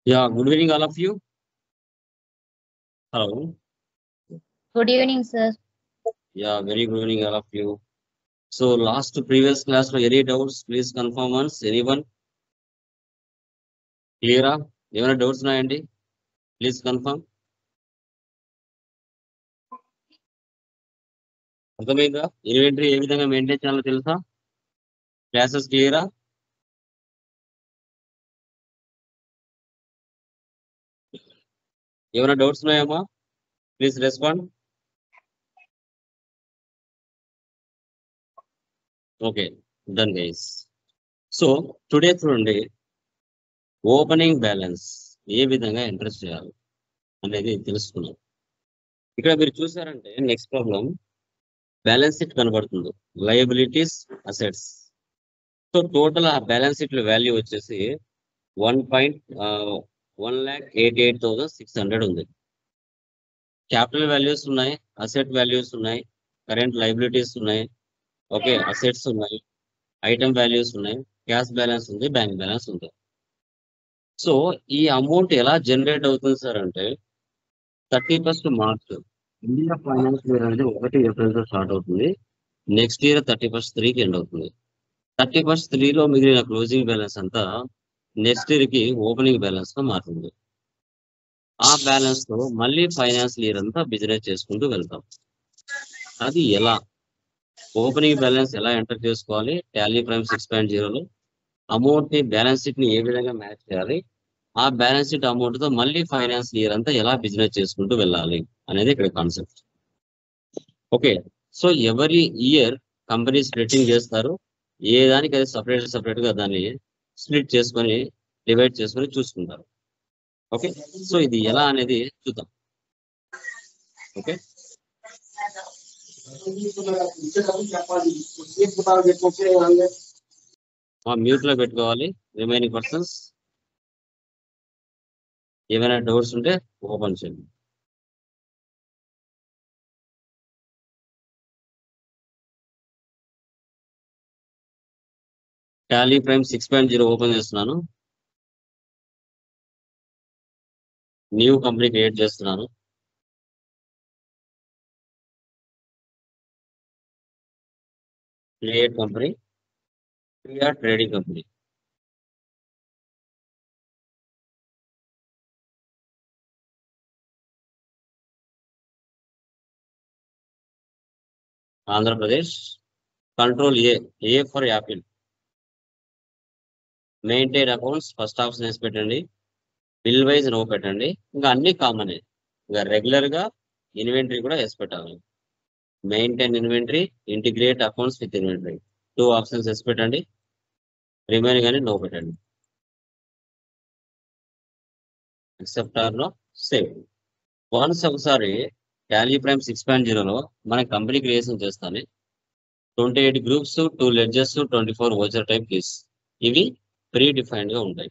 Yeah, good evening, all of you. Hello. Good evening, sir. Yeah, very good evening, all of you. So, last previous class, any doubts, please confirm once. Anyone? Clear? ఏమైనా doubts ఉన్నాయండి? Please confirm. అర్థమైందా? Inventory ఏ విధంగా maintain చేయాలో తెలుసా? Classes క్లియరా? ఏమైనా doubts ఉన్నాయమ్మా? Please respond. Okay, done guys. So today చూడండి, ఓపెనింగ్ బ్యాలెన్స్ ఏ విధంగా ఎంటర్ చేయాలి అనేది తెలుసుకున్నాం. ఇక్కడ మీరు చూసారంటే నెక్స్ట్ ప్రాబ్లం బ్యాలెన్స్ షీట్ కనబడుతుంది, లయబిలిటీస్, అసెట్స్. సో టోటల్ ఆ బ్యాలెన్స్ షీట్ వాల్యూ వచ్చేసి 1,88,600 ఉంది. క్యాపిటల్ వాల్యూస్ ఉన్నాయి, అసెట్ వాల్యూస్ ఉన్నాయి, కరెంట్ లయబిలిటీస్ ఉన్నాయి, ఓకే, అసెట్స్ ఉన్నాయి, ఐటమ్ వాల్యూస్ ఉన్నాయి, క్యాష్ బ్యాలెన్స్ ఉంది, బ్యాంక్ బ్యాలెన్స్ ఉంది. సో ఈ అమౌంట్ ఎలా జనరేట్ అవుతుంది సార్ అంటే 31st March India financial year అనేది 1 ఏప్రిల్తో స్టార్ట్ అవుతుంది. నెక్స్ట్ ఇయర్ 31st 3కి ఎండ్ అవుతుంది. 31st 3లో మిగిలిన క్లోజింగ్ బ్యాలెన్స్ అంతా నెక్స్ట్ ఇయర్ కి ఓపెనింగ్ బ్యాలెన్స్ గా మారుతుంది. ఆ బ్యాలెన్స్ తో మళ్ళీ ఫైనాన్షియల్ ఇయర్ అంతా బిజినెస్ చేసుకుంటూ వెళ్తాం. అది ఎలా? ఓపెనింగ్ బ్యాలెన్స్ ఎలా ఎంటర్ చేసుకోవాలి? టాలీ ప్రైమ్ 6.0లో అమౌంట్ ని, బ్యాలెన్స్ షీట్ ని ఏ విధంగా మ్యాచ్ చేయాలి, ఆ బ్యాలెన్స్ షీట్ అమౌంట్ తో మళ్ళీ ఫైనాన్షియల్ ఇయర్ అంతా ఎలా బిజినెస్ చేసుకుంటూ వెళ్ళాలి అనేది ఇక్కడ కాన్సెప్ట్. ఓకే, సో ఎవరి ఇయర్ కంపెనీ స్ప్లిట్టింగ్ చేస్తారు, ఏ దానికి అది సపరేట్ గా దాన్ని స్ప్లిట్ చేసుకొని డివైడ్ చేసుకొని చూసుకుంటారు. ఓకే, సో ఇది ఎలా అనేది చూద్దాం. ఓకే, మ్యూట్ లో పెట్టుకోవాలి రిమైనింగ్ పర్సన్స్. ఏమైనా డౌట్స్ ఉంటే ఓపెన్ చేయండి. టాలీ ప్రైమ్ 6.0 ఓపెన్ చేస్తున్నాను. న్యూ కంపెనీ క్రియేట్ చేస్తున్నాను. Create company, trading company. Andhra Pradesh. Control A for Apple. Maintain accounts first option వేసి పెట్టండి. బిల్ వైజ్ నో పెట్టండి. ఇంకా అన్ని కామన్. ఇంకా రెగ్యులర్ గా ఇన్వెంటరీ కూడా వేసి పెట్టాలి. Maintain inventory, integrate accounts with inventory 2 options వేసి పెట్టండి. రిమైనింగ్ అని నో పెట్టండి. Accept or no, save. Once ఒకసారి టాలీ ప్రైమ్ 6.0లో మన కంపెనీ క్రియేషన్ చేస్తాను. 28 గ్రూప్స్, 2 లెడ్జెస్, 24 వోచర్ టైప్ కీస్. ఇవి ప్రీ డిఫైన్డ్ గా ఉంటాయి.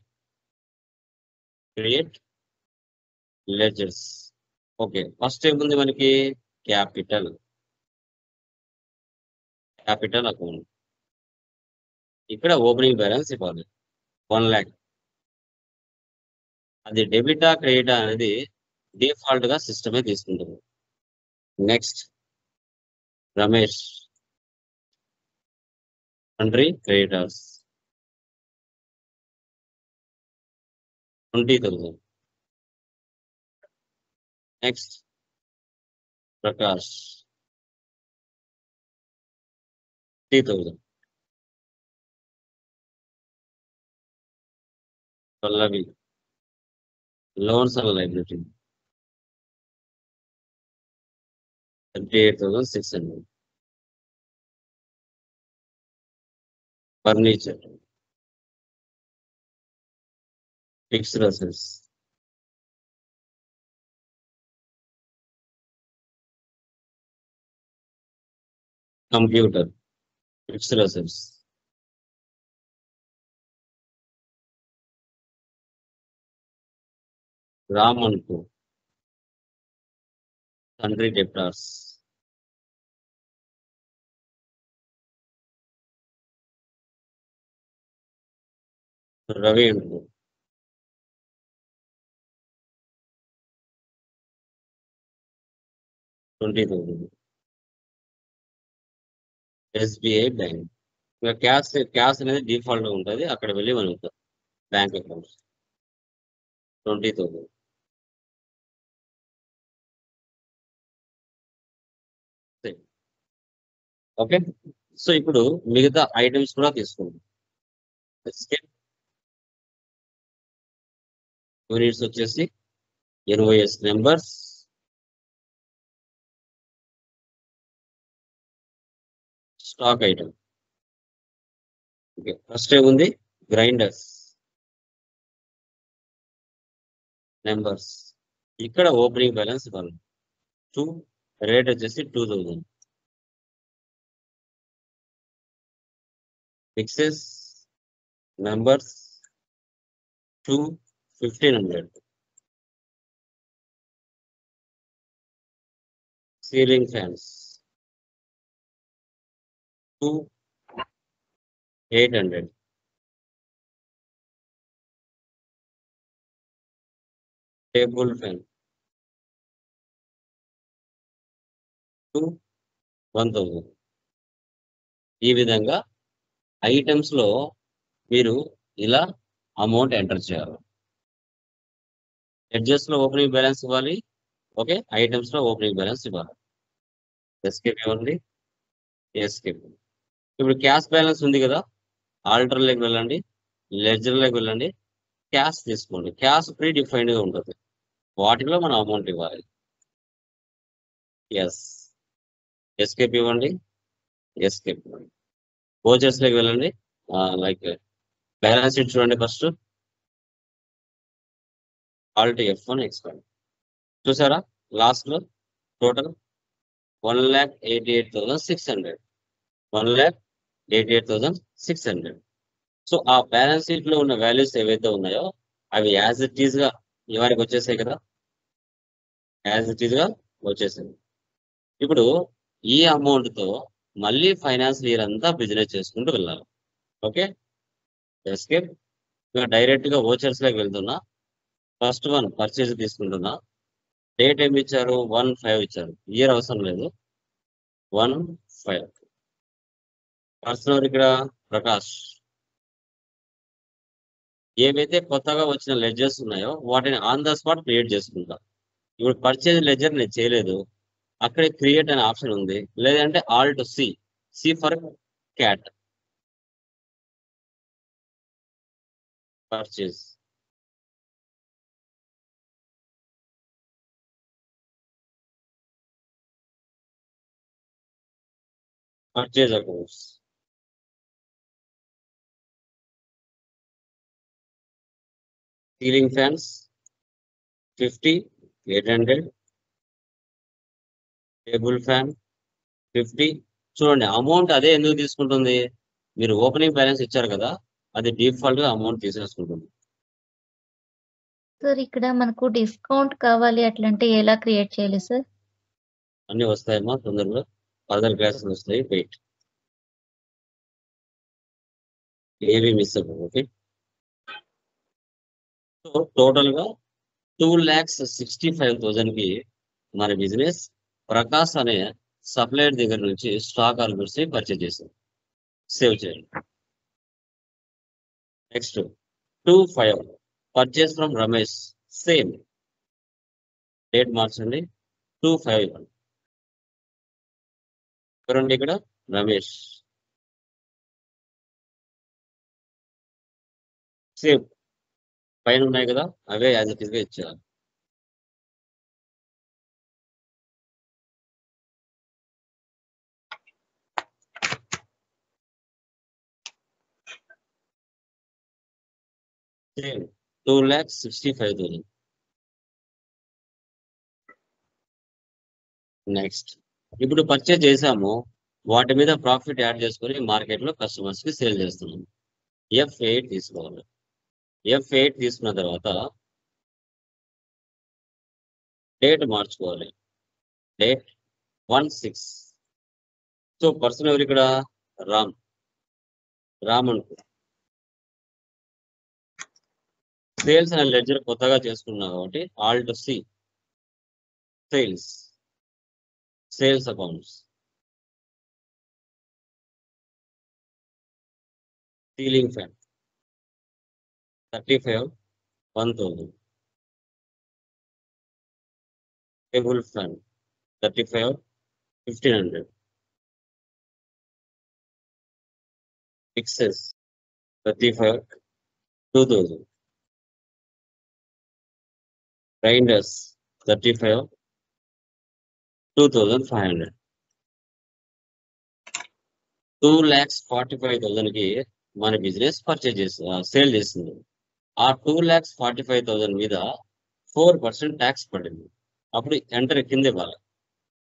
Create ledgers. ఓకే, ఫస్ట్ ఏముంది మనకి? Capital account. ఇక్కడ ఓపెనింగ్ బ్యాలెన్స్ ఇవ్వాలి 1 lakh. అది డెబిటా క్రెడిటా అనేది డిఫాల్ట్ గా సిస్టమే తీసుకుంటుంది. Next Ramesh, sundry creditors 20,000. Next Prakash 30,000. Pallavi loans and liability 38,600. Furniture, fixed assets computer, fixed assets. రామన్కు కంట్రీ డెప్టార్స్. రవి అనుకో 20,000. SBI bank. ఇంకా క్యాష్ అనేది డిఫాల్ట్ ఉంటుంది, అక్కడ వెళ్ళి మనకు బ్యాంక్ అకౌంట్ 20,000. ఓకే, సో ఇప్పుడు మిగతా ఐటమ్స్ కూడా తీసుకుందాం. యూనిట్స్ వచ్చేసి invoice numbers, stock item. Okay, first ఏముంది? Grinders numbers. ఇక్కడ ఓపెనింగ్ బ్యాలెన్స్ ఇవ్వాలి 2, రేట్ వచ్చేసి 2,000. ఫిక్సెస్ numbers 2, 1,500. Ceiling fans 2, 800. Table fan 2, 1,000. ఈ విధంగా ఐటమ్స్ లో మీరు ఇలా అమౌంట్ ఎంటర్ చేయాలి. ఎడ్జెస్ లో ఓపెనింగ్ బ్యాలెన్స్ ఇవ్వాలి. ఓకే, ఐటమ్స్ లో ఓపెనింగ్ బ్యాలెన్స్ ఇవ్వాలి. ఎస్కేప్ ఇవ్వండి, ఎస్కేప్. ఇప్పుడు క్యాష్ బ్యాలెన్స్ ఉంది కదా, ఆల్టర్ లోకి వెళ్ళండి, లెడ్జర్ లోకి వెళ్ళండి, క్యాష్ తీసుకోండి. క్యాష్ ప్రీ డిఫైన్డ్ గా ఉంటుంది, వాటిలో మనం అమౌంట్ ఇవ్వాలి. ఎస్, ఎస్కేప్ ఇవ్వండి, ఎస్కేప్. వోచర్స్ లోకి వెళ్ళండి, లైక్ బ్యాలెన్స్ షీట్ చూడండి. First Alt F1 expand. చూసారా, లాస్ట్ లో టోటల్ 1,88,600. 1,88,600. సో ఆ బ్యాలెన్స్ షీట్ లో ఉన్న వాల్యూస్ ఏవైతే ఉన్నాయో అవి యాజ్ ఇట్ ఈస్ గా ఇవారికి వచ్చేసాయి కదా, యాజ్ ఇట్ ఈస్ గా వచ్చేసాయి. ఇప్పుడు ఈ అమౌంట్ తో మళ్ళీ ఫైనాన్షియల్ ఇయర్ అంతా బిజినెస్ చేసుకుంటూ వెళ్ళాలి. Okay, escape. డైరెక్ట్ గా వోచర్స్ లోకి వెళ్తున్నా. ఫస్ట్ వన్ పర్చేజ్ తీసుకుంటున్నా. డేట్ ఏమి ఇచ్చారు? 1/5 ఇచ్చారు, ఇయర్ అవసరం లేదు. 1/5. పర్సన్ ఇక్కడ ప్రకాష్. ఏవైతే కొత్తగా వచ్చిన లెడ్జర్స్ ఉన్నాయో వాటిని ఆన్ ద స్పాట్ క్రియేట్ చేసుకుంటా. ఇప్పుడు పర్చేజ్ లెడ్జర్ నేను చేయలేదు, అక్కడే క్రియేట్ అనే ఆప్షన్ ఉంది, లేదంటే alt C for cat. Purchase accounts. Ceiling fans 50, 800. Table fan 50. చూడండి, అమౌంట్ అదే ఎందుకు తీసుకుంటుంది? మీరు ఓపెనింగ్ బ్యాలెన్స్ ఇచ్చారు కదా, అది డిఫాల్ట్ గా అమౌంట్ తీసేసుకుంటుంది. సార్ ఇక్కడ మనకు డిస్కౌంట్ కావాలి అట్లంటే ఎలా క్రియేట్ చేయాలి సార్? అన్ని వస్తాయమ్మా, తొందరగా ఫర్దర్ క్లాసెస్ వస్తాయి, వెయిట్. ఏవి మిస్ అవ్వదు. ఓకే, సో టోటల్ గా 2,65,000 కి మన బిజినెస్ ప్రకాశ్ అనే సప్లైయర్ దగ్గర నుంచి స్టాక్ ఆర్ గుడ్స్ పర్చేజ్ చేశాం. సేవ్ చేయండి. Next 2/5 purchase from Ramesh. Same date మార్చండి, 2/5 చూడండి. ఇక్కడ రమేష్ సేమ్ పైన ఉన్నాయి కదా, అవే యాజ్ ఇట్ ఈస్ గా ఇచ్చారు. సేమ్ 2,65,000. నెక్స్ట్, ఇప్పుడు పర్చేజ్ చేసాము, వాటి మీద ప్రాఫిట్ యాడ్ చేసుకొని మార్కెట్ లో కస్టమర్స్ కి సేల్ చేస్తున్నాం. F8 తీసుకోవాలి. F8 తీసుకున్న తర్వాత డేట్ మార్చుకోవాలి, డేట్ 1/6. సో పర్సన్ ఎవరు ఇక్కడ? రామ్ అనుకో. సేల్స్ అనే లెడ్జర్ కొత్తగా చేసుకున్నాం కాబట్టి Alt sales. Sales accounts. Ceiling fan 35 1000. Table fan 35 1500. Fixes 35 2000. Grinders 35 2500. 2,45,000 కి మన బిజినెస్ సేల్ చేసింది. ఆ 2,45,000 మీద 4% ట్యాక్స్ పడింది. అప్పుడు ఎంటర్ కింద ఇవ్వాలి.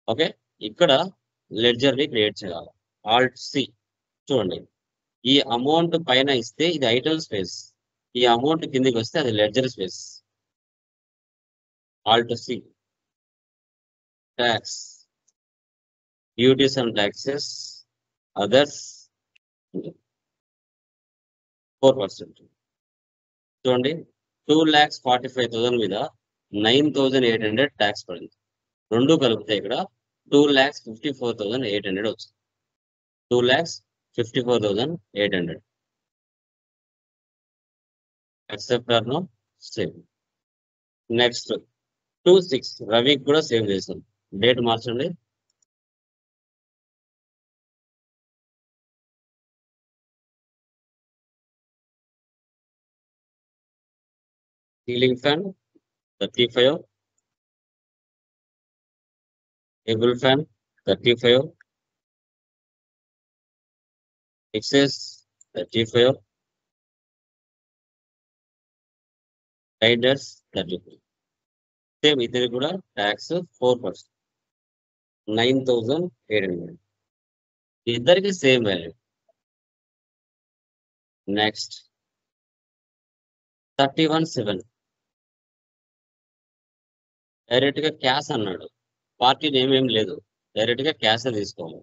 ఓకే, ఇక్కడ లెడ్జర్ ని క్రియేట్ చేయాలి. ఆల్ట్ సి చూడండి, ఈ అమౌంట్ పైన ఇస్తే ఇది ఐటమ్ స్పేస్, ఈ అమౌంట్ కిందకి వస్తే అది ledger space. Alt C, tax, duties and taxes, others 4%. చూడండి, 2,45,000 మీద 9,800 ట్యాక్స్ పడింది. రెండు కలిపితే ఇక్కడ 2,54,800 వచ్చింది. 2,54,800. Accept or no? Save. Next 2/6 రవికి కూడా సేవ్ చేసాం. డేట్ మార్చండి. సీలింగ్ ఫ్యాన్ 35, టేబుల్ ఫ్యాన్ 35, ఫిక్సెస్ 35, గ్రైండర్స్ 35. సేమ్ ఇద్దరు కూడా ట్యాక్స్ 4%, 9,800. ఇద్దరికి సేమ్ వాల్యూ. నెక్స్ట్ 31/7 డైరెక్ట్ గా క్యాష్ అన్నాడు. పార్టీ నేమ్ ఏం లేదు, డైరెక్ట్ గా క్యాష్ తీసుకోవాలి.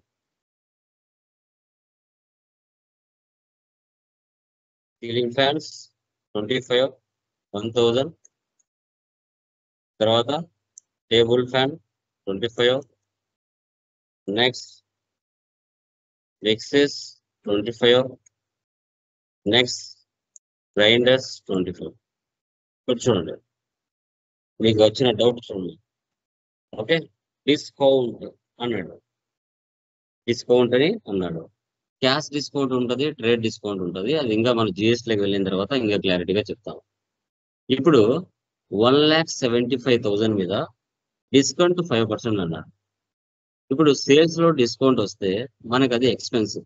Ceiling fans 25 1000. తర్వాత table fan 25. Next mixes 25. Next grinders 25. ఇప్పుడు చూడండి, మీకు వచ్చిన డౌట్ చూడండి. ఓకే, డిస్కౌంట్ అన్నాడు, డిస్కౌంట్ అని అన్నాడు. క్యాష్ డిస్కౌంట్ ఉంటుంది, ట్రేడ్ డిస్కౌంట్ ఉంటుంది. అది ఇంకా మన జిఎస్టీలోకి వెళ్ళిన తర్వాత ఇంకా క్లారిటీగా చెప్తాం. ఇప్పుడు 1,75,000 మీద డిస్కౌంట్ 5% అన్నాడు. ఇప్పుడు సేల్స్ లో డిస్కౌంట్ వస్తే మనకి అది ఎక్స్పెన్స్,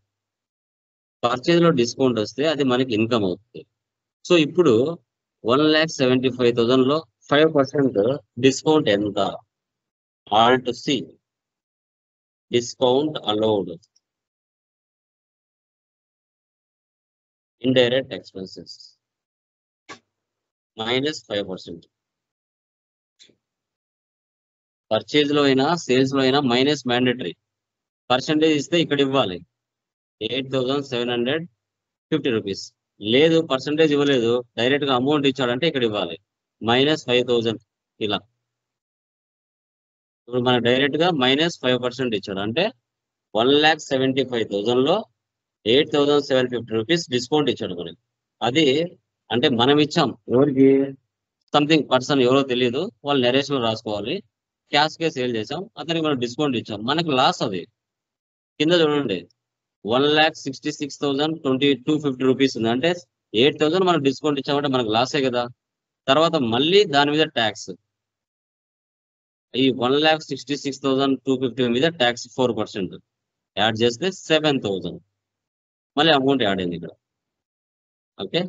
పర్చేజ్ లో డిస్కౌంట్ వస్తే అది మనకి ఇన్కమ్ అవుతుంది. సో ఇప్పుడు 1,75,000 లో 5% డిస్కౌంట్ ఎంత? Alt C, discount allowed, indirect expenses -5%. Purchase లో అయినా సేల్స్ లో అయినా మైనస్ మ్యాండేటరీ. పర్సెంటేజ్ ఇస్తే ఇక్కడ ఇవ్వాలి 8,750 రూపీస్. లేదు పర్సెంటేజ్ ఇవ్వలేదు, డైరెక్ట్ గా అమౌంట్ ఇచ్చాడంటే ఇక్కడ ఇవ్వాలి -5,000. ఇలా ఇప్పుడు మనకు డైరెక్ట్ గా -5% ఇచ్చాడు అంటే 1,75,000 లో 8,750 రూపీస్ డిస్కౌంట్ ఇచ్చాడు మనకి. అది అంటే మనం ఇచ్చాం ఎవరికి? సంథింగ్ పర్సన్ ఎవరో తెలియదు, వాళ్ళు నెరేషన్ రాసుకోవాలి. క్యాష్ కే సేల్ చేసాం, అతనికి మనం డిస్కౌంట్ ఇచ్చాం, మనకి లాస్. అది కింద చూడండి 1,66,250 రూపీస్ ఉంది అంటే 8,000 మనకు డిస్కౌంట్ ఇచ్చామంటే మనకు లాసే కదా. తర్వాత మళ్ళీ దాని మీద ట్యాక్స్, ఈ 1,66,250 మీద ట్యాక్స్ 4% యాడ్ చేస్తే 7,000 మళ్ళీ అమౌంట్ యాడ్ అయింది ఇక్కడ. ఓకే,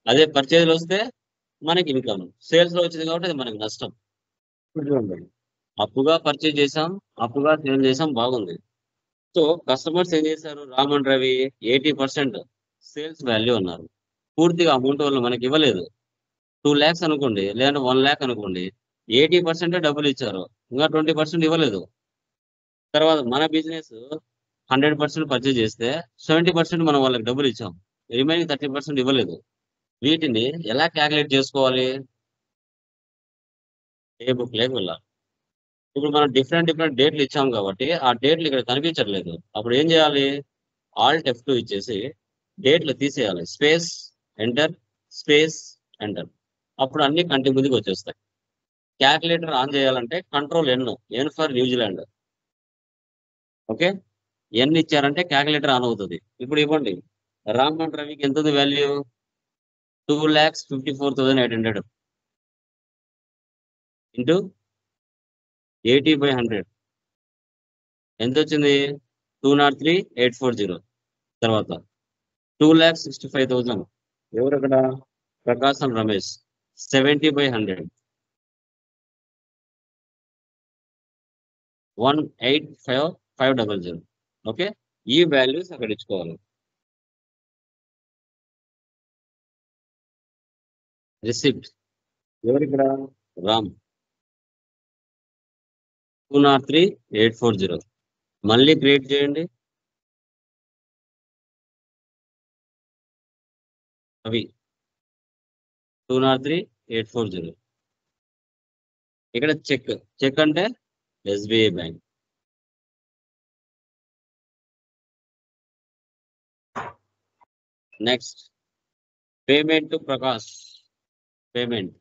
అదే పర్చేజ్ లో వస్తే మనకి ఇన్కమ్, సేల్స్ లో వచ్చింది కాబట్టి అది మనకి నష్టం. అప్పుగా పర్చేజ్ చేసాం, అప్పుగా సేల్ చేసాం, బాగుంది. సో కస్టమర్స్ ఏం చేశారు? Ram and Ravi 80% sales value అన్నారు. పూర్తిగా అమౌంట్ వాళ్ళు మనకి ఇవ్వలేదు. 2 lakhs అనుకోండి, లేదంటే 1 lakh అనుకోండి, 80% డబ్బులు ఇచ్చారు, ఇంకా 20% ఇవ్వలేదు. తర్వాత మన బిజినెస్ 100% పర్చేజ్ చేస్తే 70% మనం వాళ్ళకి డబ్బులు ఇచ్చాం, రిమైనింగ్ 30% ఇవ్వలేదు. వీటిని ఎలా క్యాలిక్యులేట్ చేసుకోవాలి? ఏ బుక్ లేక వెళ్ళాలి. ఇప్పుడు మనం డిఫరెంట్ డేట్లు ఇచ్చాం కాబట్టి ఆ డేట్లు ఇక్కడ కనిపించట్లేదు. అప్పుడు ఏం చేయాలి? ఆల్ట్ F2 ఇచ్చేసి డేట్లు తీసేయాలి. Space enter, space enter. అప్పుడు అన్ని కంటి ముందుకు వచ్చేస్తాయి. క్యాల్కులేటర్ ఆన్ చేయాలంటే control N for New Zealand. Okay, N ఇచ్చారంటే క్యాల్కులేటర్ ఆన్ అవుతుంది. ఇప్పుడు ఇవ్వండి, రామ్ అండ్ రవికి ఎంత ఉంది వాల్యూ? 2,54,800 ఇంటూ 80/100 ఎంత వచ్చింది? 203,840. తర్వాత 2,65,000 ఎవరు అక్కడ? ప్రకాశం రమేష్. 70/100 185,500. ఓకే, ఈ వాల్యూస్ అక్కడ ఇచ్చుకోవాలి. రిసిప్ట్ ఎవరు ఇక్కడ? రామ్. 203,840 మళ్ళీ క్రియేట్ చేయండి. అవి 203,840. ఇక్కడ చెక్ అంటే SBI bank. Next payment to Prakash. Payment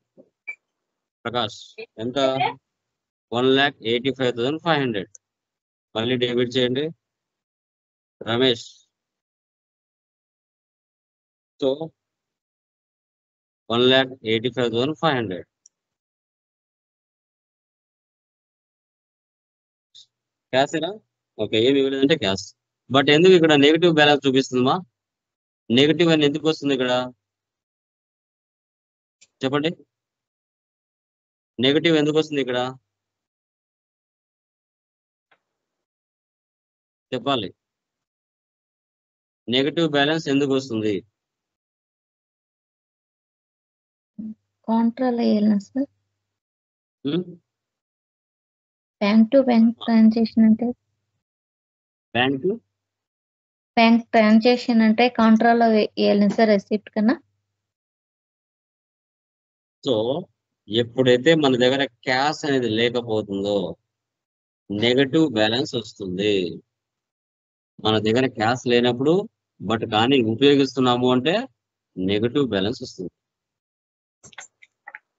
Prakash ఎంత? 1,85,500. మళ్ళీ డెబిట్ చేయండి. రమేష్. సో 1,85,500. క్యాసేనా? ఓకే, ఏమి ఇవ్వలేదంటే క్యాష్. బట్ ఎందుకు ఇక్కడ నెగిటివ్ బ్యాలెన్స్ చూపిస్తుందమ్మా? నెగిటివ్ అని ఎందుకు వస్తుంది ఇక్కడ? చెప్పండి, నెగిటివ్ ఎందుకు వస్తుంది ఇక్కడ? చెప్పాలి. నెగిటివ్ బ్యాలెన్స్ ఎందుకు వస్తుంది? కాంట్రాలో వేయాలి sir. Bank to bank transaction అంటే బ్యాంక్ ట్రాన్సాక్షన్ అంటే కాంట్రాలో వేయాలి సార్ రెసిప్ట్ కన్నా. సో ఎప్పుడైతే మన దగ్గర క్యాష్ అనేది లేకపోతుందో నెగటివ్ బ్యాలెన్స్ వస్తుంది. మన దగ్గర క్యాష్ లేనప్పుడు బట్ కానీ ఉపయోగిస్తున్నాము అంటే నెగటివ్ బ్యాలెన్స్ వస్తుంది.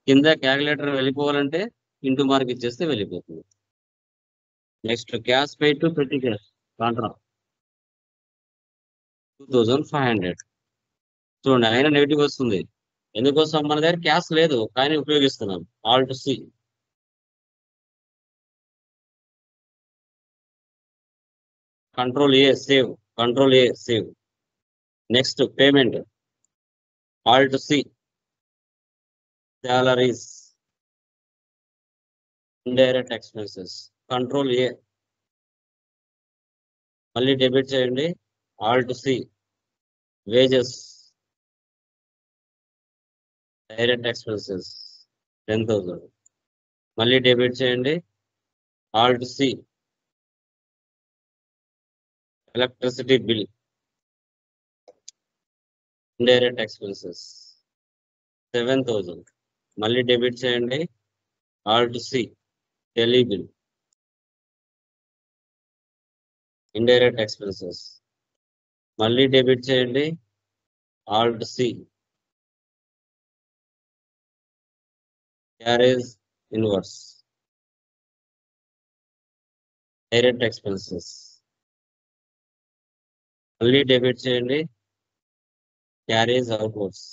కింద క్యాలిక్యులేటర్ వెళ్ళిపోవాలంటే ఇంటూ మార్క్ ఇచ్చేస్తే వెళ్ళిపోతుంది. నెక్స్ట్ క్యాష్ పే టు పెట్టి క్యాష్ కాంట్రా 2,500. చూడండి, అయినా నెగిటివ్ వస్తుంది. ఎందుకోసం? మన దగ్గర క్యాష్ లేదు కానీ ఉపయోగిస్తున్నాం. Alt C. Control A save. Control A save. Next payment. Alt C. Salaries, indirect expenses. Control A. మళ్ళీ డెబిట్ చేయండి. Alt C. Wages, direct expenses 10,000. మళ్ళీ డెబిట్ చేయండి. Alt C. Electricity bill, indirect expenses 7,000. మళ్ళీ debit చేయండి. Alt C. Tele bill, indirect expenses. మళ్ళీ debit చేయండి. Alt C. Carriage inwards, direct expenses. మళ్ళీ debit చేయండి. Carriage outwards.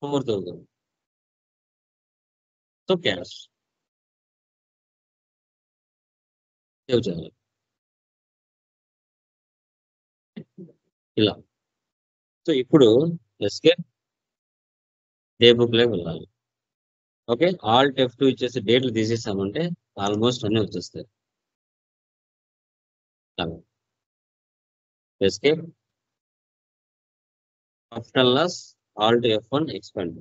$4,000. So cash save చేయాలి ఇలా. సో ఇప్పుడు ఎస్కేప్ డే బుక్ లోకి వెళ్ళాలి. ఓకే, ఆల్ట్ F2 ఇచ్చేసి డేట్లు తీసేసామంటే ఆల్మోస్ట్ అన్ని వచ్చేస్తాయి. Escape, profit and loss, alt F1 expand.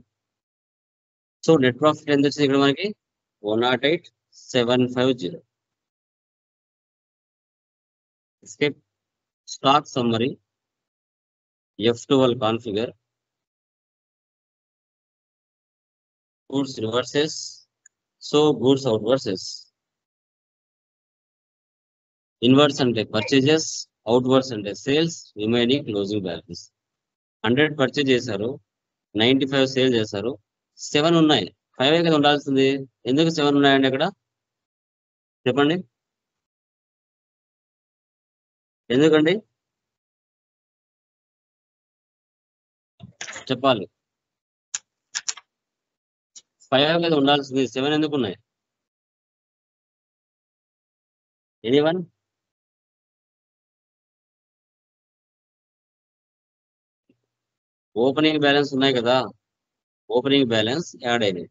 So net profit ఎంత వచ్చింది ఇక్కడ మనకి? 108,750. Escape, stock summary, F12 configure, goods inwards, so goods outwards. Inwards అంటే పర్చేజెస్, అవుట్వర్స్ అంటే sales, remaining closing balance. 100 purchase చేశారు, 95 సేల్ చేశారు, 7 ఉన్నాయి. 5 కదా ఉండాల్సింది, ఎందుకు 7 ఉన్నాయండి ఇక్కడ చెప్పండి, ఎందుకండి చెప్పాలి. 5 కదా ఉండాల్సింది, 7 ఎందుకు ఉన్నాయి? ఎనీవన్? ఓపెనింగ్ బ్యాలెన్స్ ఉన్నాయి కదా, ఓపెనింగ్ బ్యాలెన్స్ యాడ్ అయినాయి.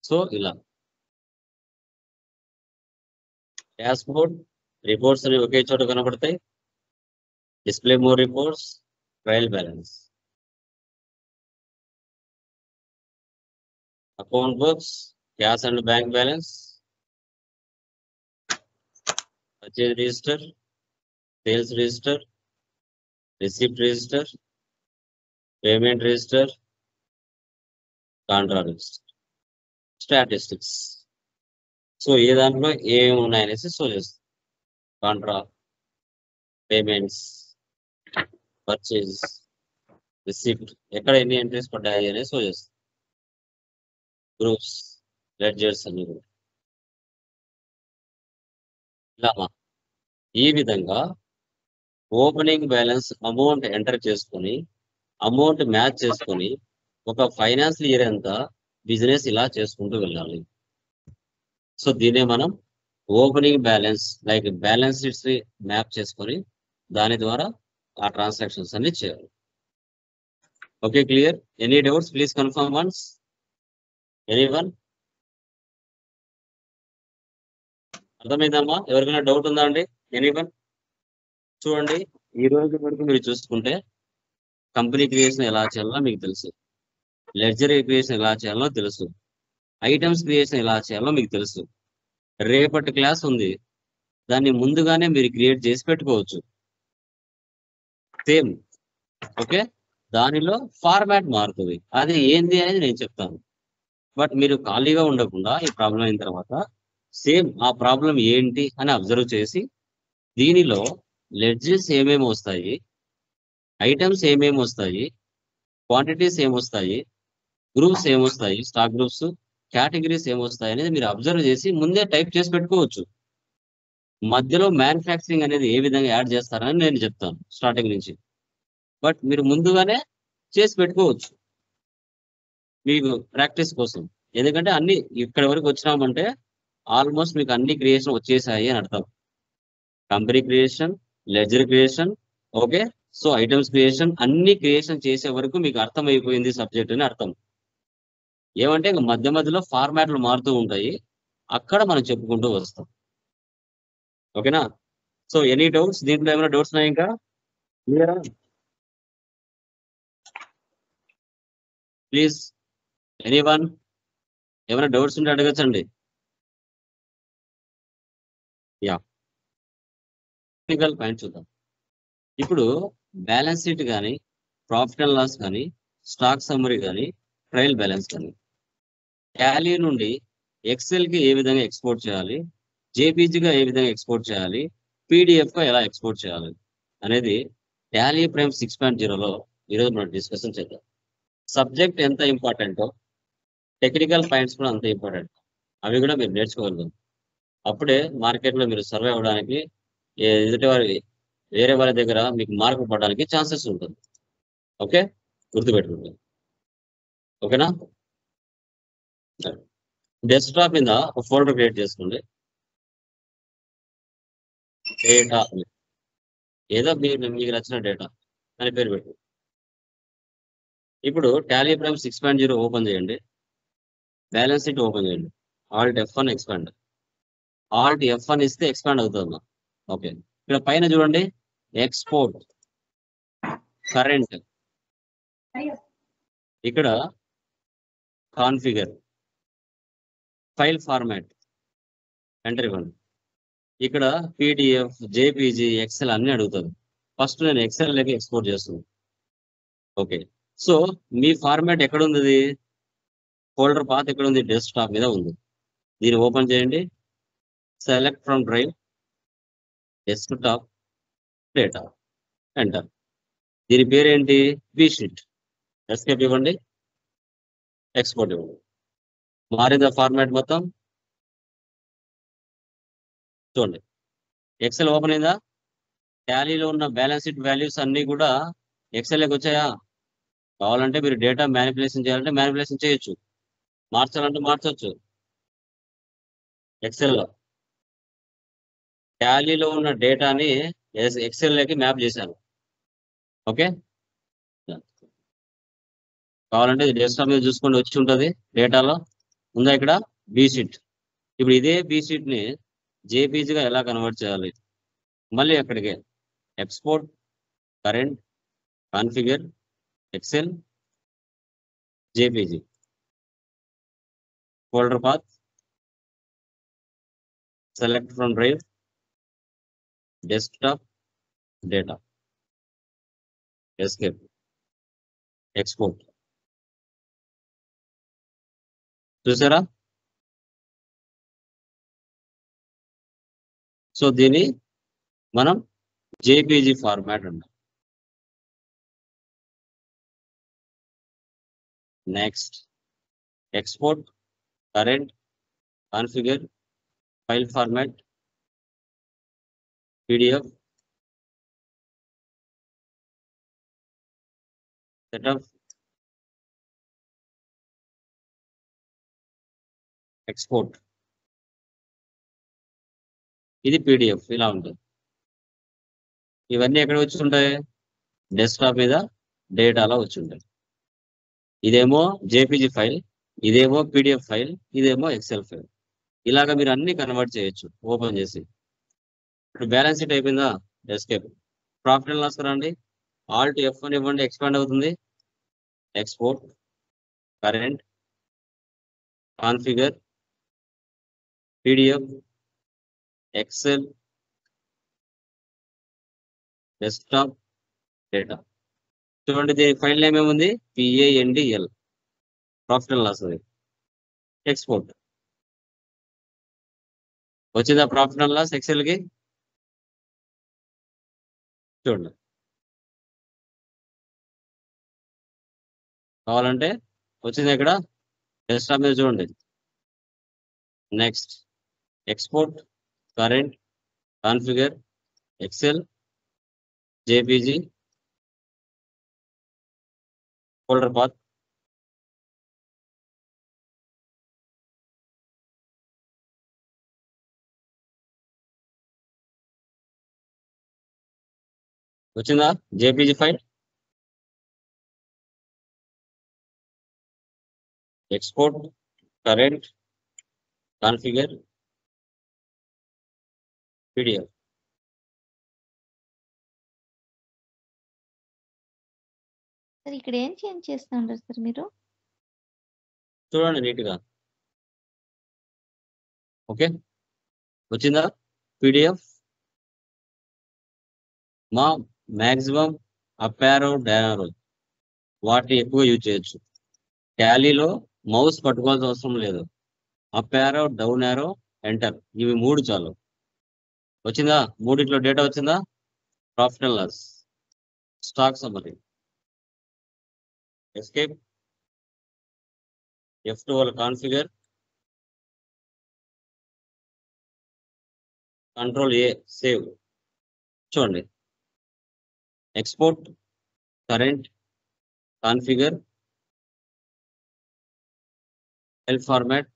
సో ఇలా డాష్బోర్డ్ రిపోర్ట్స్ అనేవి ఒకే చోట కనబడతాయి. Display more reports, trial balance, account books, cash and bank balance, purchase register, sales register, receipt register, payment register, contra register, statistics. So ఏ దాంట్లో ఏమి ఉన్నాయనేసి షో చేస్తుంది. కాంట్రా, పేమెంట్స్, పర్చేజ్, రిసిప్ట్, ఎక్కడ ఎన్ని ఎంట్రీస్ పడ్డాయి అనేది షో చేస్తుంది. గ్రూప్స్, లెడ్జర్స్ అన్ని కూడా ఇలామా. ఈ విధంగా ఓపెనింగ్ బ్యాలెన్స్ అమౌంట్ ఎంటర్ చేసుకొని, అమౌంట్ మ్యాచ్ చేసుకొని, ఒక ఫైనాన్షియల్ ఇయర్ అంతా బిజినెస్ ఇలా చేసుకుంటూ వెళ్ళాలి. సో దీనే మనం opening balance like balance sheets map చేసుకొని దాని ద్వారా ఆ ట్రాన్సాక్షన్స్ అన్ని చేయాలి. Okay, clear? Any doubts please confirm once. Anyone? అర్థమైందమ్మా? ఎవరికైనా డౌట్ ఉందా అండి? ఎనీవన్? చూడండి, ఈ రోజు వరకు మీరు చూసుకుంటే కంపెనీ క్రియేషన్ ఎలా చేయాలో మీకు తెలుసు, లెడ్జర్ క్రియేషన్ ఎలా చేయాలో తెలుసు, ఐటమ్స్ క్రియేషన్ ఎలా చేయాలో మీకు తెలుసు. రేపటి క్లాస్ ఉంది, దాన్ని ముందుగానే మీరు క్రియేట్ చేసి పెట్టుకోవచ్చు. సేమ్ ఓకే, దానిలో ఫార్మాట్ మారుతుంది, అది ఏంది అనేది నేను చెప్తాను. బట్ మీరు ఖాళీగా ఉండకుండా ఈ ప్రాబ్లం అయిన తర్వాత సేమ్ ఆ ప్రాబ్లం ఏంటి అని అబ్జర్వ్ చేసి దీనిలో లెడ్జెస్ ఏమేమి వస్తాయి, ఐటమ్స్ ఏమేమి వస్తాయి, క్వాంటిటీస్ ఏమొస్తాయి, గ్రూప్స్ ఏమొస్తాయి, స్టాక్ గ్రూప్స్, కేటగిరీస్ ఏమొస్తాయి అనేది మీరు అబ్జర్వ్ చేసి ముందే టైప్ చేసి పెట్టుకోవచ్చు. మధ్యలో మ్యానుఫ్యాక్చరింగ్ అనేది ఏ విధంగా యాడ్ చేస్తారని నేను చెప్తాను స్టార్టింగ్ నుంచి. బట్ మీరు ముందుగానే చేసి పెట్టుకోవచ్చు మీకు ప్రాక్టీస్ కోసం. ఎందుకంటే అన్ని ఇక్కడి వరకు వచ్చినామంటే ఆల్మోస్ట్ మీకు అన్ని క్రియేషన్ వచ్చేసాయి అని అర్థం. Company creation, ledger creation, okay, so items creation, అన్ని క్రియేషన్ చేసే వరకు మీకు అర్థమైపోయింది సబ్జెక్ట్ అని అర్థం. ఏమంటే ఇంకా మధ్య మధ్యలో ఫార్మాట్లు మారుతూ ఉంటాయి, అక్కడ మనం చెప్పుకుంటూ వస్తాం. ఓకేనా? So any doubts? దీంట్లో ఏమైనా డౌట్స్ ఉన్నాయా ఇంకా? క్లియరా? ప్లీజ్ ఎనీవన్ ఏమైనా డౌట్స్ ఉంటే అడగచ్చండి. యా, టెక్నికల్ పాయింట్ చూద్దాం. ఇప్పుడు బ్యాలెన్స్ షీట్ కానీ, ప్రాఫిట్ అండ్ లాస్ కానీ, స్టాక్ సమ్మరీ కానీ, ట్రయల్ బ్యాలెన్స్ కానీ టాలీ నుండి ఎక్సెల్కి ఏ విధంగా ఎక్స్పోర్ట్ చేయాలి, జేపీజీగా ఏ విధంగా ఎక్స్పోర్ట్ చేయాలి, పీడిఎఫ్గా ఎలా ఎక్స్పోర్ట్ చేయాలి అనేది టాలీ ప్రైమ్ 6.0లో ఈరోజు మనం డిస్కషన్ చేద్దాం. సబ్జెక్ట్ ఎంత ఇంపార్టెంటో టెక్నికల్ పాయింట్స్ కూడా అంత ఇంపార్టెంట్, అవి కూడా మీరు నేర్చుకోగలుగుతాం. అప్పుడే మార్కెట్లో మీరు సర్వే అవ్వడానికి, ఎదుటి వారి వేరే వారి దగ్గర మీకు మార్పు పడడానికి ఛాన్సెస్ ఉంటుంది. ఓకే, గుర్తుపెట్టుకోండి. ఓకేనా? డెస్క్టాప్ మీద ఒక ఫోల్డర్ క్రియేట్ చేసుకోండి, డేటా ఏదో మీకు నచ్చిన డేటా అని పేరు పెట్టు. ఇప్పుడు టాలీ ప్రైమ్ 6.0 ఓపెన్ చేయండి, బ్యాలెన్స్ షీట్ ఓపెన్ చేయండి, Alt F1 expand, Alt F1 ఇస్తే ఎక్స్పాండ్ అవుతుంది. ఓకే, ఇక్కడ పైన చూడండి, ఎక్స్పోర్ట్ కరెంట్, ఇక్కడ కాన్ఫిగర్, ఫైల్ ఫార్మాట్ ఎంటర్ ఇవ్వండి. ఇక్కడ పీడిఎఫ్, జేపీజీ, ఎక్సెల్ అన్ని అడుగుతుంది. ఫస్ట్ నేను ఎక్సెల్ లోకి ఎక్స్పోర్ట్ చేస్తున్నాను. ఓకే, సో మీ ఫార్మాట్ ఎక్కడ ఉంది? ఫోల్డర్ పాత్ ఎక్కడ ఉంది? డెస్క్టాప్ మీద ఉంది. దీన్ని ఓపెన్ చేయండి. Select from drive, desktop, data, enter. దీని పేరు ఏంటి? B sheet. ఎస్కేప్ ఇవ్వండి, ఎక్స్పోర్ట్ ఇవ్వండి. మారిందా ఫార్మాట్ మొత్తం? చూడండి, ఎక్సెల్ ఓపెన్ అయిందా? టాలీలో ఉన్న బ్యాలెన్స్ షీట్ వాల్యూస్ అన్ని కూడా ఎక్సెల్లోకి వచ్చాయా? కావాలంటే మీరు డేటా మ్యానిపులేషన్ చేయాలంటే మ్యానిపులేషన్ చేయొచ్చు, మార్చాలంటే మార్చొచ్చు. ఎక్సెల్లో టాలీలో ఉన్న డేటాని ఎక్సెల్లోకి మ్యాప్ చేశాను. ఓకే, కావాలంటే డెస్క్టాప్ మీద చూసుకొని వచ్చి ఉంటుంది. డేటాలో ఉందా ఇక్కడ? B sheet. ఇప్పుడు ఇదే బి షీట్ ని జేపీజీగా ఎలా కన్వర్ట్ చేయాలి? మళ్ళీ అక్కడికే export, current, configure, Excel, JPG, folder path, select from drive, desktop, data, escape, export. చూసారా? సో దీన్ని మనం జేపీజీ ఫార్మాట్ అంటాం. Next, export, current, configure, file format, PDF, setup, export. ఇది పీడిఎఫ్ ఇలా ఉంటుంది. ఇవన్నీ ఎక్కడ వచ్చి ఉంటాయి? డెస్క్టాప్ మీద డేటాలో వచ్చి ఉంటాయి. ఇదేమో జేపీజీ ఫైల్, ఇదేమో పీడిఎఫ్ ఫైల్, ఇదేమో ఎక్సెల్ ఫైల్. ఇలాగా మీరు అన్ని కన్వర్ట్ చేయొచ్చు ఓపెన్ చేసి. ఇప్పుడు బ్యాలెన్స్ షీట్ అయిపోయిందా? ఎస్కేప్. ప్రాఫిట్ అండ్ లాస్ రండి, ఆల్ట్ F1 ఇవ్వండి, ఎక్స్పాండ్ అవుతుంది. Export, current, configure, PDF, Excel, desktop, data. చూడండి, దీని ఫైల్ నేమ్ ఏముంది? PANDL, profit and loss. అది ఎక్స్పోర్ట్. వచ్చిందా ప్రాఫిట్ అండ్ లాస్ ఎక్సెల్ కి? చూడండి, కావాలంటే వచ్చింది ఇక్కడ డెస్క్టాప్ మీద చూడండి. Next, export, current, configure, Excel, JPG, folder path, వచ్చిందా JPG file? Export, current, configure, PDF. Sir ఇక్కడ ఏం చేంజ్ చేస్తున్నారు సార్ మీరు? చూడండి నీట్గా. ఓకే, వచ్చిందా పీడిఎఫ్? మా maximum up arrow, down arrow వాటిని ఎక్కువ యూజ్ చేయొచ్చు. టాలీలో మౌస్ పట్టుకోవాల్సిన అవసరం లేదు. Up arrow, down arrow, enter, ఇవి 3 చాలు. వచ్చిందా? మూడిట్లో డేటా వచ్చిందా? Profit and loss, stock summary, escape, F12 configure, control A save. చూడండి, export, current, configure, file format,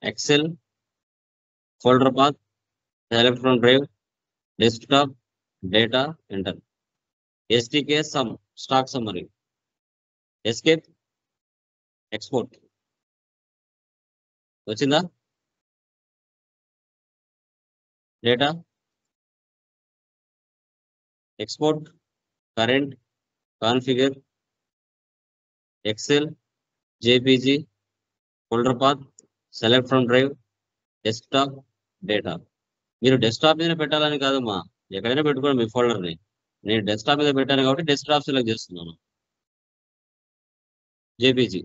Excel, folder path, select from drive, desktop, data, enter. STK sum, stock summary, escape, export. వచ్చిందా data? Export, current, configure, Excel, JPG, folder path, select from drive, desktop, data. మీరు desktop మీద పెట్టాలని కాదమ్మా, ఎక్కడైనా పెట్టుకోండి మీ ఫోల్డర్ని. నేను desktop మీద పెట్టాను కాబట్టి డెస్క్టాప్ సెలెక్ట్ చేస్తున్నాను. JPG,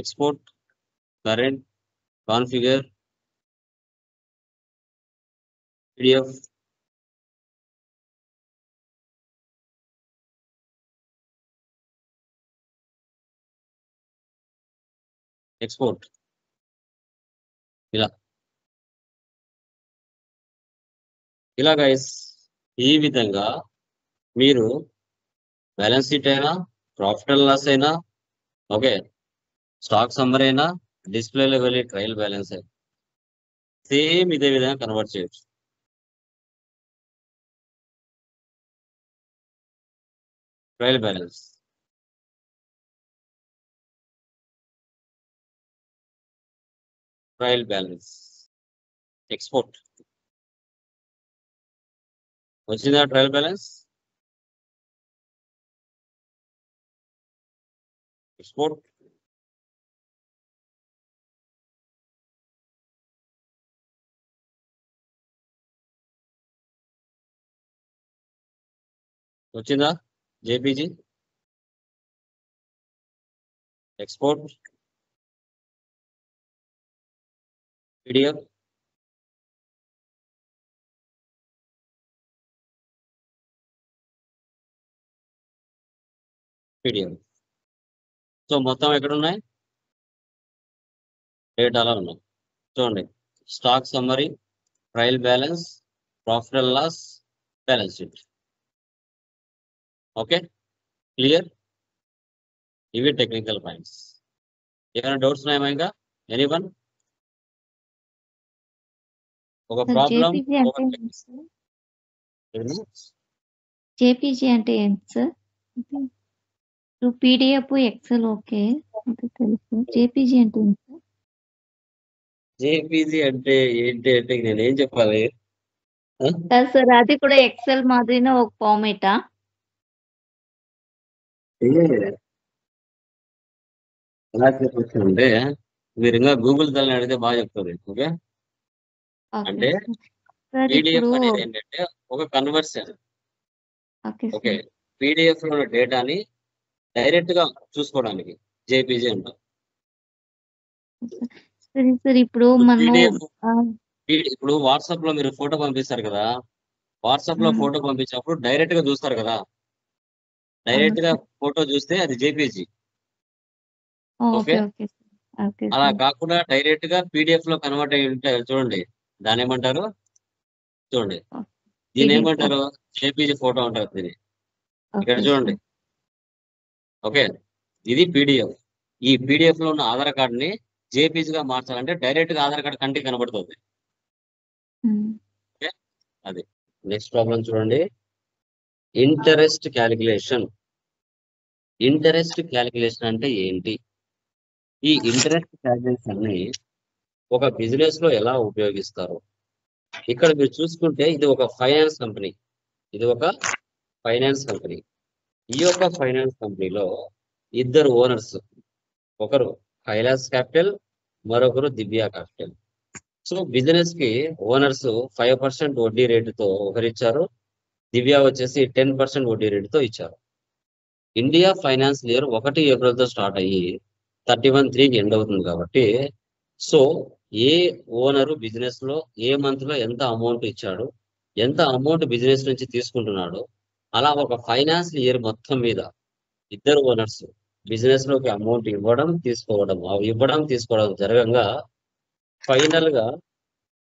export, current, configure, PDF, export. ఇలా గైస్, ఈ విధంగా మీరు బ్యాలెన్స్ షీట్ అయినా, ప్రాఫిట్ అండ్ లాస్ అయినా, ఓకే, స్టాక్ సమ్మర్ అయినా, డిస్ప్లేలో వెళ్ళి ట్రయల్ బ్యాలెన్స్ అయినా సేమ్ ఇదే విధంగా కన్వర్ట్ చేయొచ్చు. Trial balance, trial balance, export. వచ్చిందా ట్రయల్ బ్యాలెన్స్? ఎక్స్పోర్ట్. వచ్చిందా JPG, export, PDF, PDF. So మొత్తం ఎక్కడ ఉన్నాయి? డేటాలో ఉన్నాయి. చూడండి, stock summary, trial balance, profit and loss, balance sheet. Okay, clear? ఇవి టెక్నికల్ పాయింట్స్. ఏమైనా డౌట్స్ ఉన్నాయా ఇంకా? ఎనీవన్? ఒక ప్రాబ్లం, జేపీజీ అంటే ఏంటి సార్? జేపీజీ అంటే ఏంటి సార్? పీడిఎఫ్, ఎక్సెల్ ఓకే, అంటే తెలుసు. జేపీజీ అంటే ఏంటి సార్? జేపీజీ అంటే ఏంటి అంటే నేనేం చెప్పాలి? కాదు సార్, అది కూడా ఎక్సెల్ మాదిరినే ఒక ఫార్మేటా? ఎలా చెప్పొచ్చు అంటే, మీరు ఇంకా గూగుల్ తల్లి అడిగితే బాగా చెప్తుంది. ఓకే, ఓకే అంటే సార్. పీడిఎఫ్ ఇప్పుడు అనేది ఏంటంటే ఒక conversion. Okay okay, sir. PDF లో ఉన్న డేటాని డైరెక్ట్ గా చూసుకోవడానికి జేపీజీ అంటాం. సరే సార్, ఇప్పుడు మనము పీడిఎఫ్, ఇప్పుడు వాట్సాప్ లో మీరు ఫోటో పంపిస్తారు కదా, వాట్సాప్ లో ఫోటో పంపించినప్పుడు డైరెక్ట్ గా చూస్తారు కదా, డైరెక్ట్ గా ఫోటో చూస్తే అది JPG. Okay, okay okay sir. Okay అలా సార్. కాకుండా డైరెక్ట్ గా పీడిఎఫ్ లో కన్వర్ట్ అయ్యి ఉంటే చూడండి, దాని ఏమంటారు? చూడండి, దీని PDF. ఏమంటారు? జేపీజీ ఫోటో అంటారు దీన్ని. ఇక్కడ ఓకే చూడండి. సార్. ఓకే, ఇది పీడిఎఫ్. ఈ పీడిఎఫ్ లో ఉన్న ఆధార్ కార్డ్ ని జేపీజీ గా మార్చాలంటే డైరెక్ట్ గా ఆధార్ కార్డ్ కంటికి కనబడుతుంది. ఓకే, అది. నెక్స్ట్ ప్రాబ్లం చూడండి, ఇంటరెస్ట్ క్యాలిక్యులేషన్. ఇంటరెస్ట్ క్యాలిక్యులేషన్ అంటే ఏంటి? ఈ ఇంటరెస్ట్ క్యాలిక్యులేషన్ ని ఒక బిజినెస్ లో ఎలా ఉపయోగిస్తారు? ఇక్కడ మీరు చూసుకుంటే ఇది ఒక ఫైనాన్స్ కంపెనీ. ఇది ఒక ఫైనాన్స్ కంపెనీ. ఈ యొక్క ఫైనాన్స్ కంపెనీలో ఇద్దరు ఓనర్స్, ఒకరు కైలాస్ క్యాపిటల్, మరొకరు దివ్య క్యాపిటల్. సో బిజినెస్ కి ఓనర్స్ 5% వడ్డీ రేటుతో ఒకరిచ్చారు, దివ్య వచ్చేసి 10% వడ్డీ రేటుతో ఇచ్చారు. ఇండియా ఫైనాన్స్ ఇయర్ 1 ఏప్రిల్ తో స్టార్ట్ అయ్యి 31/3కి ఎండ్ అవుతుంది కాబట్టి, సో ఏ ఓనరు బిజినెస్ లో ఏ మంత్ లో ఎంత అమౌంట్ ఇచ్చాడు, ఎంత అమౌంట్ బిజినెస్ నుంచి తీసుకుంటున్నాడు, అలా ఒక ఫైనాన్స్ ఇయర్ మొత్తం మీద ఇద్దరు ఓనర్స్ బిజినెస్ లోకి అమౌంట్ ఇవ్వడం తీసుకోవడం, ఇవ్వడం తీసుకోవడం జరగంగా ఫైనల్ గా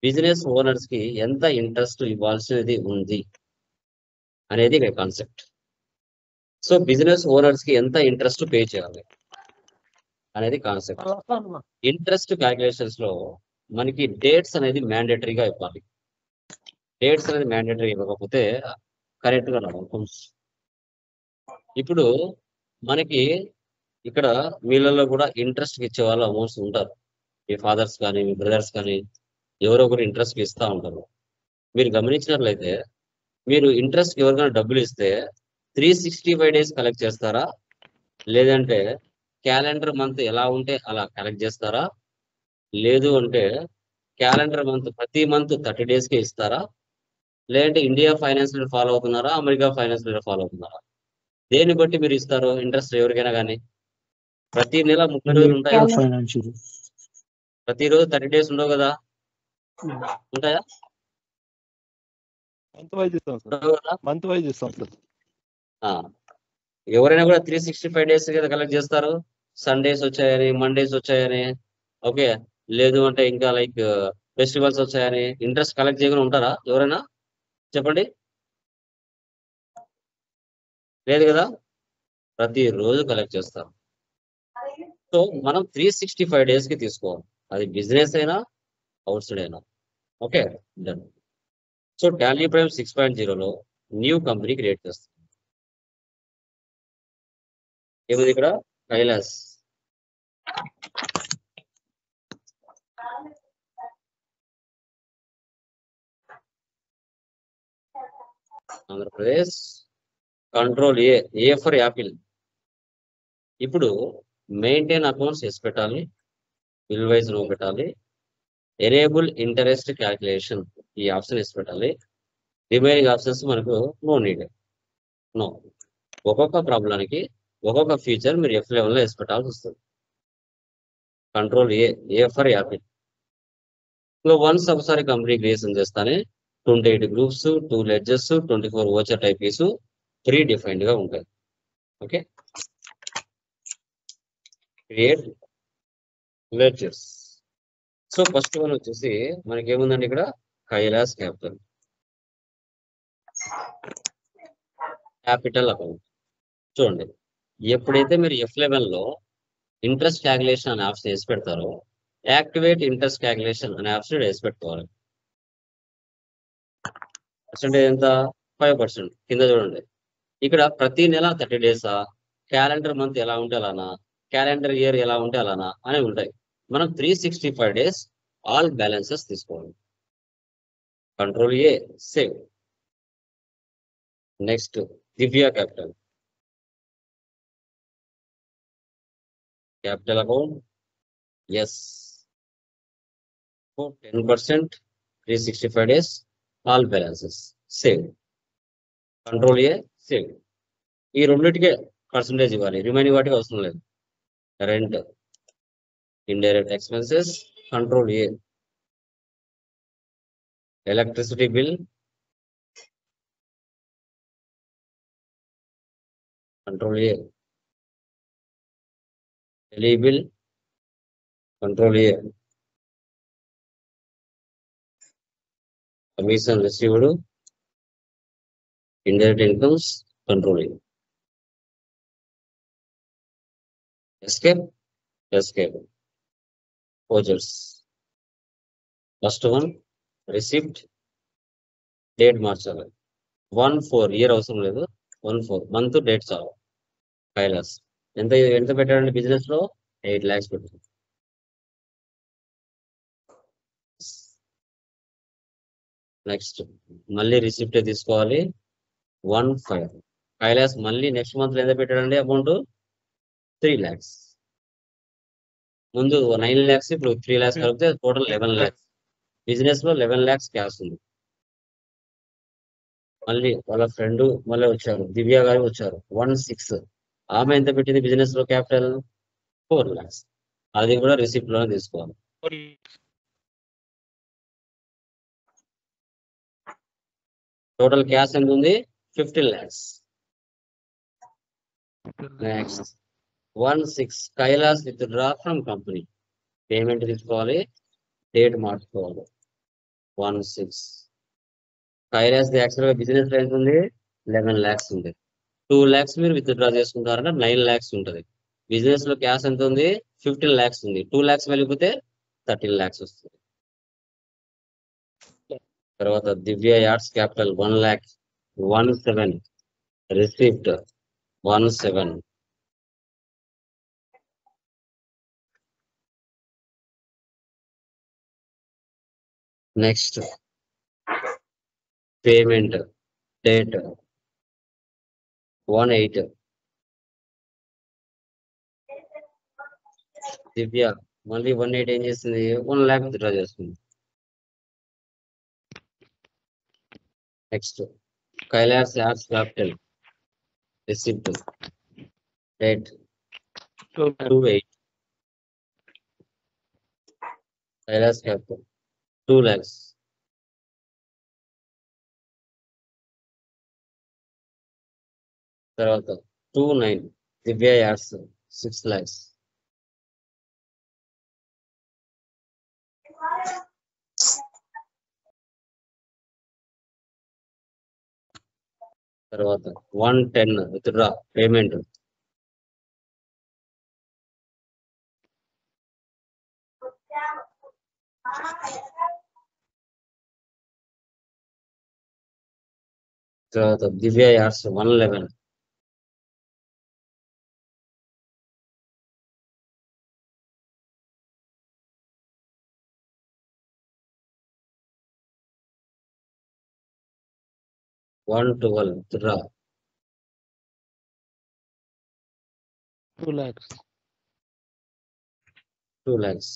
బిజినెస్ ఓనర్స్ కి ఎంత ఇంట్రెస్ట్ ఇవ్వాల్సినది ఉంది అనేది కాన్సెప్ట్. సో బిజినెస్ ఓనర్స్ కి ఎంత ఇంట్రెస్ట్ పే చేయాలి అనేది కాన్సెప్ట్. ఇంట్రెస్ట్ క్యాలిక్యులేషన్స్ లో మనకి డేట్స్ అనేది మ్యాండేటరీగా ఇవ్వాలి. డేట్స్ అనేది మ్యాండేటరీ ఇవ్వకపోతే కరెక్ట్ గా రావు. ఇప్పుడు మనకి ఇక్కడ వీళ్ళల్లో కూడా ఇంట్రెస్ట్ ఇచ్చే వాళ్ళు అమౌంట్స్ ఉంటారు. మీ ఫాదర్స్ కానీ మీ బ్రదర్స్ కానీ ఎవరో ఒకరు ఇంట్రెస్ట్ ఇస్తూ ఉంటారు. మీరు గమనించినట్లయితే మీరు ఇంట్రెస్ట్ ఎవరికైనా డబ్బులు ఇస్తే 365 డేస్ కలెక్ట్ చేస్తారా, లేదంటే క్యాలెండర్ మంత్ ఎలా ఉంటే అలా కలెక్ట్ చేస్తారా, లేదు అంటే క్యాలెండర్ మంత్ ప్రతి మంత్ 30 days కి ఇస్తారా, లేదంటే ఇండియా ఫైనాన్స్ ఫాలో అవుతున్నారా, అమెరికా ఫైనాన్స్ ఫాలో అవుతున్నారా? దేన్ని బట్టి మీరు ఇస్తారు ఇంట్రెస్ట్ ఎవరికైనా కానీ? ప్రతి నెల 30 రోజులు ఉంటాయా? ఫైనాన్షియల్ ప్రతిరోజు 30 డేస్ ఉండవు కదా, ఉంటాయా? మంత్ వైజ్ ఇస్తాం సార్. ఉండవు కదా. మంత్ వైజ్ ఇస్తాం సార్. ఎవరైనా కూడా 365 డేస్ కదా కలెక్ట్ చేస్తారు. సండేస్ వచ్చాయని, మండేస్ వచ్చాయని, ఓకే, లేదు అంటే ఇంకా లైక్ ఫెస్టివల్స్ వచ్చాయని ఇంట్రెస్ట్ కలెక్ట్ చేయకుండా ఉంటారా ఎవరైనా? చెప్పండి. లేదు కదా, ప్రతిరోజు కలెక్ట్ చేస్తారు. సో మనం 365 డేస్ కి తీసుకోవాలి, అది బిజినెస్ అయినా అవుట్ సైడ్ అయినా. Okay, done. So Tally Prime 6.0లో న్యూ కంపెనీ క్రియేట్ చేస్తాం. ఏముంది ఇక్కడ? Kailash. Andhra Pradesh. Control A for apple. ఇప్పుడు మెయింటైన్ అకౌంట్స్ ఎస్ పెట్టాలి, బిల్ వైజ్ నో పెట్టాలి, ఎనేబుల్ ఇంటరెస్ట్ క్యాల్కులేషన్ ఈ ఆప్షన్ ఎస్ పెట్టాలి. రిమైనింగ్ ఆప్షన్స్ మనకు నో నీడ్, నో. ఒక్కొక్క ప్రాబ్లానికి ఒక్కొక్క ఫీచర్ మీరు F11 లో ఎస్ పెట్టాల్సి వస్తుంది. Control A for apple. So once ఒకసారి కంపెనీ క్రియేషన్ చేస్తానే 28 groups, 2 ledgers, 24 voucher types pre defined గా ఉంటాయి. Okay, create ledgers. So first one వచ్చేసి మనకి ఏముందండి ఇక్కడ? Kailash capital account. చూడండి, ఎప్పుడైతే మీరు F11 లో ఇంట్రెస్ట్ క్యాల్కులేషన్ అనే ఆప్షన్ వేసి పెడతారో, యాక్టివేట్ ఇంట్రెస్ట్ క్యాల్కులేషన్ అనే ఆప్షన్ వేసి పెట్టుకోవాలి. పర్సెంటేజ్ ఎంత? 5%. కింద చూడండి, ఇక్కడ ప్రతి నెల 30 డేసా, క్యాలెండర్ మంత్ ఎలా ఉంటే అలానా, క్యాలెండర్ ఇయర్ ఎలా ఉంటే అలానా అని ఉంటాయి. మనం 365 డేస్ ఆల్ బ్యాలెన్సెస్ తీసుకోవాలి. Control save. Next Divya capital account S. 10%, 365 days all balances save. Control save. ఈ రెండింటికే పర్సంటేజ్ ఇవ్వాలి, రిమైనింగ్ వాటికి అవసరం లేదు. Rent, indirect expenses, control electricity bill, control tele bill, control commission received, indirect incomes, control escape vouchers. First one receipt, date మార్చాలి. 1/4 year అవసరం లేదు, 1/4 month date చాలు. కైలాస్ ఎంత పెట్టాడండి బిజినెస్ లో? 8 lakhs పెట్టాడు. నెక్స్ట్ మళ్ళీ రిసిప్ట్ తీసుకోవాలి, 1/5. కైలాస్ మళ్ళీ నెక్స్ట్ మంత్ లో ఎంత పెట్టాడండి అమౌంట్? 3 lakhs. ముందు 9 lakhs, ఇప్పుడు 3 lakhs కలిపితే టోటల్ 11 lakhs. బిజినెస్ లో 11 lakhs క్యాష్ ఉంది. మళ్ళీ వాళ్ళ ఫ్రెండ్ మళ్ళీ వచ్చారు, దివ్య గారు వచ్చారు, 1/6. ఆమె ఎంత పెట్టింది బిజినెస్ లో క్యాపిటల్? 4 lakhs. అది కూడా రిసిప్ట్ లోనే తీసుకోవాలి. టోటల్ క్యాష్ ఎంత ఉంది? 15 lakhs. Next 1/6 Kailash withdraw from company. Payment తీసుకోవాలి, డేట్ మార్చుకోవాలి. 1/6 కైలాస్ యాక్చువల్ గా బిజినెస్ ఎంత ఉంది? 11 lakhs ఉంది. 2 lakhs మీరు విత్ డ్రా చేసుకుంటారంటే 9 lakhs ఉంటుంది. బిజినెస్ లో క్యాష్ ఎంత ఉంది? 15 lakhs ఉంది. 2 lakhs వెళ్ళిపోతే 13 lakhs వస్తుంది. తర్వాత దివ్య యార్డ్స్ capital 1 lakh, 1/7 receipt 1/7. Next payment date 1/8. Divya మళ్ళీ 1/8 ఏం చేస్తుంది? 1 lakh విత్డ్రా చేస్తుంది. నెక్స్ట్ కైలాస్ యాడ్స్ capital receipt date 2 28 Kailash Capital 2 lakhs. తర్వాత 29 దివ్య యాడ్స్ 6 lakhs. తర్వాత 110 విత్డ్రా పేమెంట్ తర్వాత దివ్య ads 111 112 withdraw 2 lakhs. 2 lakhs.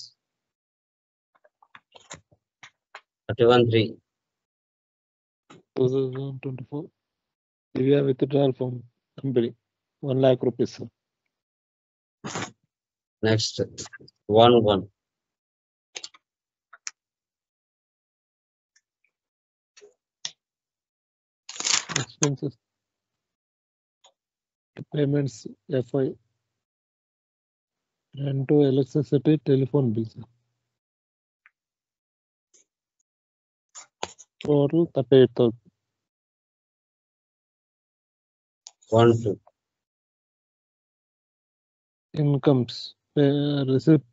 31/3 2024 Divya withdrawal from company 1 lakh rupees. next 1/1 Expenses, payments, FI, rent to electricity, telephone bills. Total 38,000. 1/2 Incomes, receipt,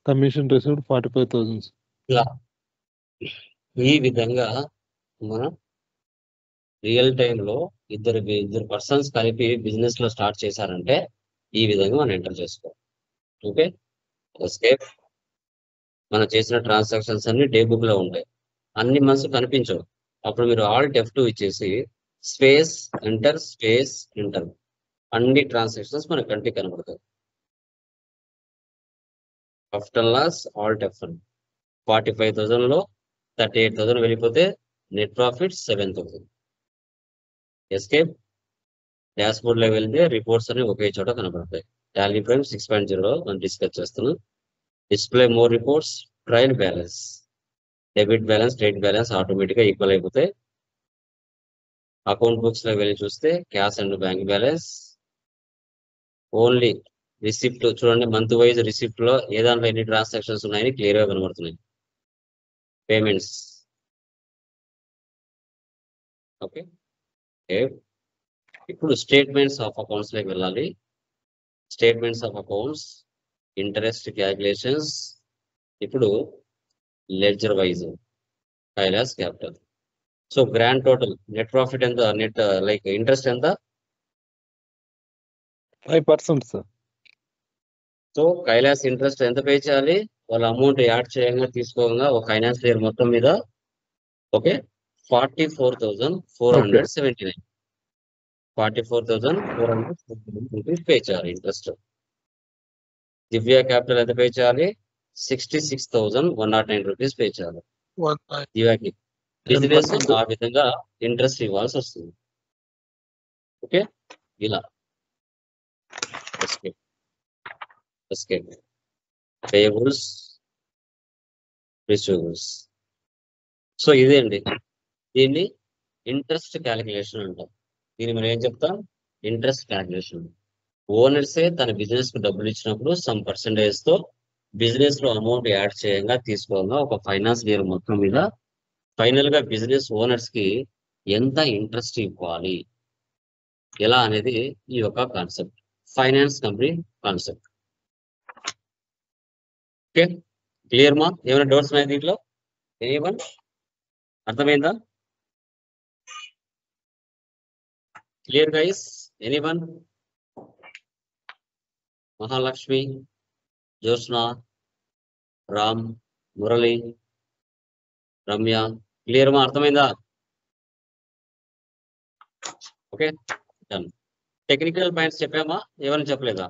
commission received 45,000. ఇలా ఈ విధంగా మనం real టైంలో ఇద్దరు persons కలిపి బిజినెస్ లో స్టార్ట్ చేశారంటే ఈ విధంగా మనం ఎంటర్ చేసుకోవాలి. Okay, escape. మనం చేసిన ట్రాన్సాక్షన్స్ అన్ని డే బుక్ లో ఉంటాయి, అన్ని మంత్స్ కనిపించవు. అప్పుడు మీరు ఆల్ట్ F2 ఇచ్చేసి స్పేస్ ఎంటర్ అన్ని ట్రాన్సాక్షన్స్ మనకు కంటికి కనబడతాయి. Profit and loss alt F1 45,000 లో 38,000 వెళ్ళిపోతే net profit 7,000. Escape. Dash board లో వెళ్తే రిపోర్ట్స్ అన్ని ఒకే చోట కనబడతాయి. టాలీ ప్రైమ్ 6.0 మనం డిస్కస్ చేస్తున్నాం. Display more reports, trial balance, debit balance, credit balance automatic గా ఈక్వల్ అయిపోతాయి. అకౌంట్ బుక్స్ లో వెళ్ళి చూస్తే cash and bank balance, only receipt చూడండి, మంత్ వైజ్ రిసిప్ట్ లో ఏ దాంట్లో ఎన్ని ట్రాన్సాక్షన్స్ ఉన్నాయని క్లియర్ గా కనబడుతున్నాయి. పేమెంట్స్. ఓకే, ఇప్పుడు స్టేట్మెంట్స్ ఆఫ్ అకౌంట్స్ లోకి వెళ్ళాలి. Statements of accounts, interest calculations. ఇప్పుడు ledger wise Kailash capital. So grand total net profit ఎంత, నెట్ లైక్ ఇంట్రెస్ట్ ఎంత? 5%, sir. సో కైలాస్ ఇంట్రెస్ట్ ఎంత పే చేయాలి? వాళ్ళ అమౌంట్ యాడ్ చేయంగా తీసుకోగా ఒక ఫైనాన్స్ ఇయర్ మొత్తం మీద ఓకే 44,479 44,479 రూపీస్ పే చేయాలి ఇంట్రెస్ట్. దివ్య క్యాపిటల్ ఎంత పే చేయాలి? 66,109 రూపీస్ పే చేయాలి దివ్యాకి. బిజినెస్ ఆ విధంగా ఇంట్రెస్ట్ ఇవ్వాల్సి వస్తుంది. ఓకే, ఇలా పేయబుల్స్, రిసీవబుల్స్. సో ఇదే అండి, దీన్ని ఇంట్రెస్ట్ క్యాలిక్యులేషన్ అంటాం. దీన్ని మనం ఏం చెప్తాం? Interest calculation. ఓనర్సే తన బిజినెస్ కు డబ్బులు ఇచ్చినప్పుడు సమ్ పర్సెంటేజ్ తో బిజినెస్ లో అమౌంట్ యాడ్ చేయంగా తీసుకోగా ఒక ఫైనాన్స్ ఇయర్ మొత్తం మీద ఫైనల్ గా బిజినెస్ ఓనర్స్ కి ఎంత ఇంట్రెస్ట్ ఇవ్వాలి ఎలా అనేది ఈ యొక్క concept, finance company concept. Okay, clear మా? ఏమైనా డౌట్స్ ఉన్నాయి దీంట్లో? ఏమన్ అర్థమైందా? Clear guys? Anyone? Mahalakshmi, Jyotsna, Ram, Murali, Ramya, clear మా? అర్థమైందా? Okay, done. టెక్నికల్ పాయింట్స్ చెప్పామా? ఏమైనా చెప్పలేదా?